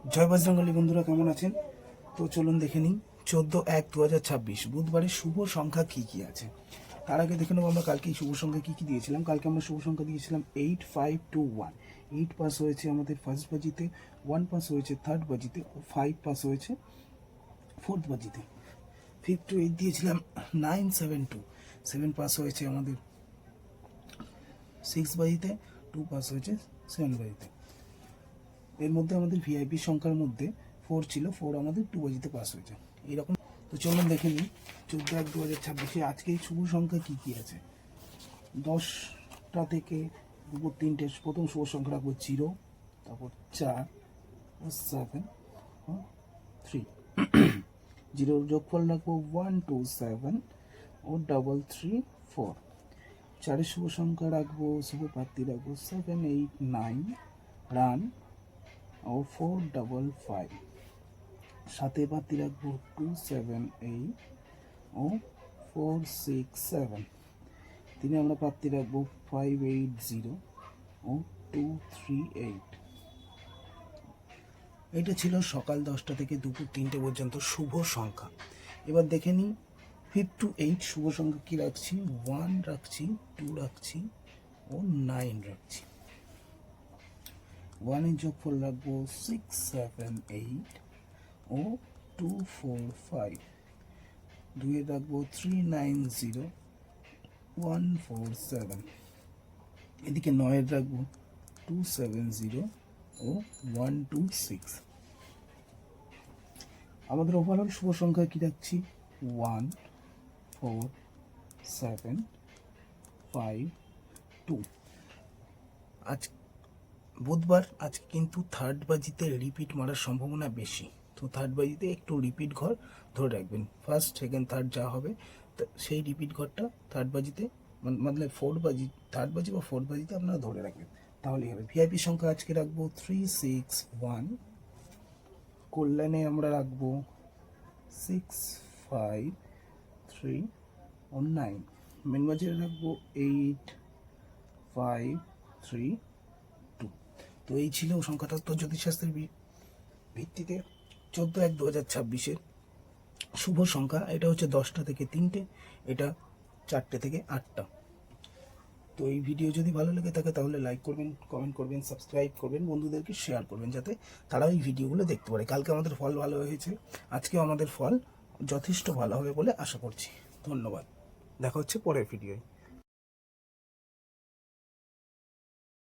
জয় বজরঙ্গলী বন্ধুরা, কেমন আছেন? তো চলুন দেখে নিই 14/1/2026 বুধবারের শুভ সংখ্যা কি কি আছে। তার আগে দেখে নেবো আমরা কালকে শুভ সংখ্যা কি কি দিয়েছিলাম। কালকে আমরা শুভ সংখ্যা দিয়েছিলাম 8521। 8 পাস হয়েছে আমাদের ফার্স্ট বাজিতে, 1 পাস হয়েছে থার্ড বাজিতে ও 5 পাস হয়েছে ফোর্থ বাজিতে। 5 to 8 দিয়েছিলাম 972। 7 পাস হয়েছে আমাদের 6 বাজিতে, 2 পাস হয়েছে 7 বাজিতে। এর মধ্যে আমাদের ভিআইপি সংখ্যার মধ্যে 4 ছিল, 4 আমাদের 2 বাজিতে পাস হয়েছে এইরকম। তো চলুন দেখে নিই 14/1/2026 আজকে শুভ সংখ্যা কি কি আছে। 10টা থেকে দুপুর 3টে প্রথম শুভ সংখ্যা রাখবো 0, তারপর 4 ও 7 ও 3। 0 যোগফল রাখবো 1 2 7 ও 3 3 4। 4 শুভ সংখ্যা রাখবো, শুভ প্রার্থী রাখবো 7 8 9 রান ও 4 5 5। 7 প্রার্থী রাখবো 2 7 8 ও 4 6 7। 3 আমরা প্রার্থী রাখবো 5 8 0 ও 2 3 8। এটা ছিল সকাল 10টা থেকে দুপুর 3টে পর্যন্ত শুভ সংখ্যা। এবার দেখে নিই 5 to 8 শুভ সংখ্যা কি রাখছি। 1 রাখছি, 2 রাখছি ও 9 রাখছি। 1 এর যোগফল রাখবো 6 7 8 ও 2 4 5। 2 এর রাখবো 3 9 0 1 4 7। এদিকে 9 এর রাখবো 2 7 0 ও 1 2 6। আমাদের ওভারঅল শুভ সংখ্যা কি রাখছি 1 4 7 5 2। আজ বুধবার, আজকে কিন্তু থার্ড বাজিতে রিপিট মারার সম্ভাবনা বেশি। তো থার্ড বাজিতে একটু রিপিট ঘর ধরে রাখবেন। ফার্স্ট সেকেন্ড থার্ড যা হবে সেই রিপিট ঘরটা থার্ড বাজিতে মানে থার্ড বাজি বা ফোর্থ বাজিতে আপনারা ধরে রাখবেন, তাহলেই হবে। ভিআইপি সংখ্যা আজকে রাখবো 3 6 1। কল্যাণে আমরা রাখবো 6 5 3 ও 9। মেন বাজারে রাখবো 8 5 3 2। তো এই ছিল সংখ্যাতত্ত্ব জ্যোতিষশাস্ত্রের ভিত্তিতে 14/1/2026 শুভ সংখ্যা। এটা হচ্ছে 10টা থেকে 3টে, এটা 4টে থেকে 8টা। তো এই ভিডিও যদি ভালো লেগে থাকে তাহলে লাইক করবেন, কমেন্ট করবেন, সাবস্ক্রাইব করবেন, বন্ধুদেরকে শেয়ার করবেন যাতে তারাও এই ভিডিওগুলো দেখতে পারে। কালকে আমাদের ফল ভালো হয়েছে, আজকেও আমাদের ফল যথেষ্ট ভালো হবে বলে আশা করছি। ধন্যবাদ, দেখা হচ্ছে পরের ভিডিওয়।